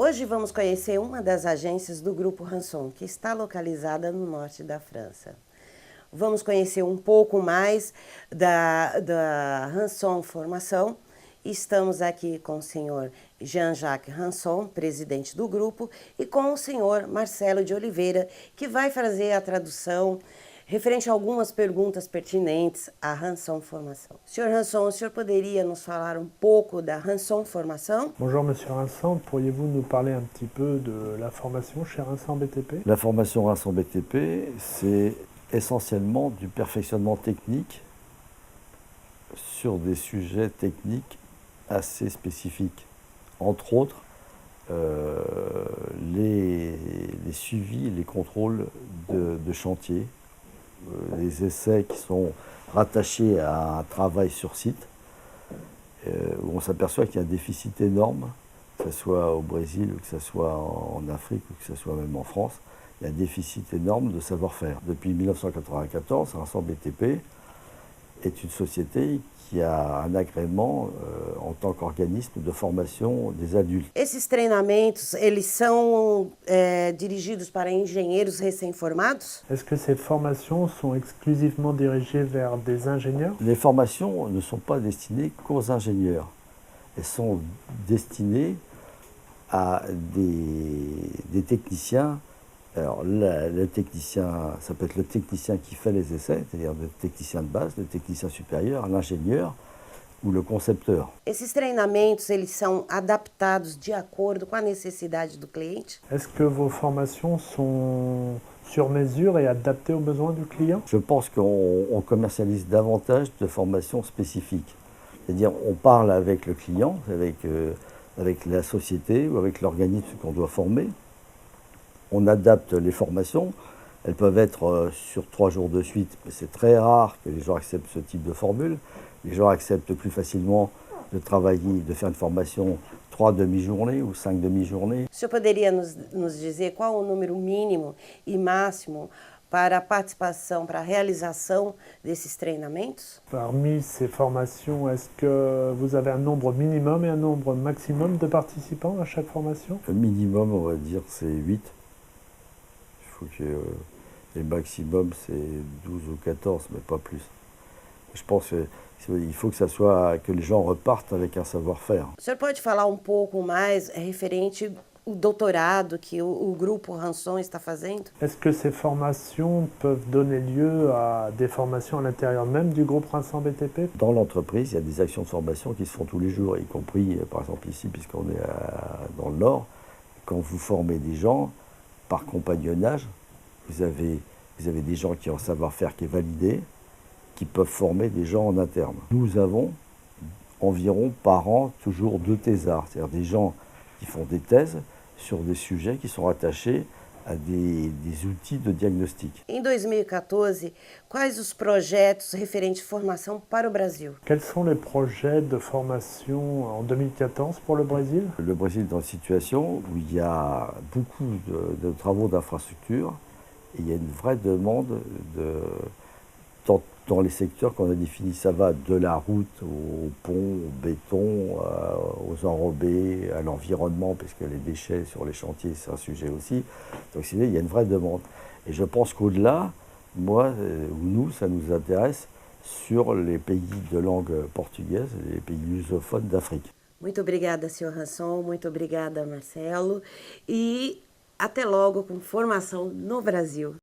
Hoje vamos conhecer uma das agências do Grupo Ranson, que está localizada no norte da França. Vamos conhecer um pouco mais da Ranson Formação. Estamos aqui com o senhor Jean-Jacques Ranson, presidente do grupo, e com o senhor Marcelo de Oliveira, que vai fazer a tradução referente a algumas perguntas pertinentes à Ranson Formação. Senhor Ranson, o senhor poderia nos falar um pouco da Ranson Formação? Bonjour Monsieur Ranson, pourriez-vous nous parler un petit peu de la formation chez Ranson BTP? La formation Ranson BTP, c'est essentiellement du perfectionnement technique sur des sujets techniques assez spécifiques. Entre autres, les suivis, les contrôles de chantier, les essais qui sont rattachés à un travail sur site, où on s'aperçoit qu'il y a un déficit énorme, que ce soit au Brésil, ou que ce soit en Afrique, ou que ce soit même en France. Il y a un déficit énorme de savoir-faire. Depuis 1994, Ranson BTP est une société qui a un agrément en tant qu'organisme de formation des adultes. Esses treinamentos, eles são dirigidos para engenheiros recém-formados? Est-ce que ces formations sont exclusivement dirigées vers des ingénieurs? Les formations ne sont pas destinées qu'aux ingénieurs. Elles sont destinées à des techniciens. Alors, le technicien, ça peut être le technicien qui fait les essais, c'est-à-dire le technicien de base, le technicien supérieur, l'ingénieur ou le concepteur. Esses treinamentos, eles são adaptados de acordo com a necessidade do cliente? Est-ce que vos formations sont sur mesure et adaptées aux besoins du client? Je pense qu'on commercialise davantage de formations spécifiques. C'est-à-dire on parle avec le client, avec la société ou avec l'organisme qu'on doit former. On adapte les formations, elles peuvent être sur 3 jours de suite, mais c'est très rare que les gens acceptent ce type de formule. Les gens acceptent plus facilement de travailler, de faire une formation 3 demi-journées ou 5 demi-journées. O senhor poderia nos dizer qual o número mínimo e máximo para a participação, para a realização desses treinamentos? Parmi ces formations, est-ce que vous avez un nombre minimum et un nombre maximum de participants à chaque formation? Le minimum, on va dire, c'est 8. Il faut que les maximum, c'est 12 ou 14, mais pas plus. Je pense qu'il faut que les gens repartent avec un savoir-faire. O senhor pode falar um pouco mais referente ao doutorado que o Grupo Ranson está fazendo? Est-ce que ces formations peuvent donner lieu à des formations à l'intérieur même du groupe Ranson BTP? Dans l'entreprise, il y a des actions de formation qui se font tous les jours, y compris, par exemple ici, puisqu'on est dans le Nord. Quand vous formez des gens, par compagnonnage, vous avez des gens qui ont un savoir-faire qui est validé, qui peuvent former des gens en interne. Nous avons environ par an toujours 2 thésards, c'est-à-dire des gens qui font des thèses sur des sujets qui sont attachés a des outils de diagnostic. Em 2014, quais os projetos referentes à formação para o Brasil? Quels sont les projets de formation en 2014 pour le Brésil? Le Brésil est dans une situation où il y a beaucoup de travaux d'infrastructure et il y a une vraie demande dans les secteurs qu'on a définis. Ça va de la route au pont, au béton, aux enrobés, à l'environnement, parce que les déchets sur les chantiers, c'est un sujet aussi. Donc il y a une vraie demande. Et je pense qu'au-delà, moi ou nous, ça nous intéresse sur les pays de langue portugaise, les pays lusophones d'Afrique. Muito obrigada, senhor Ranson, muito obrigada, Marcelo, e até logo com formação no Brasil.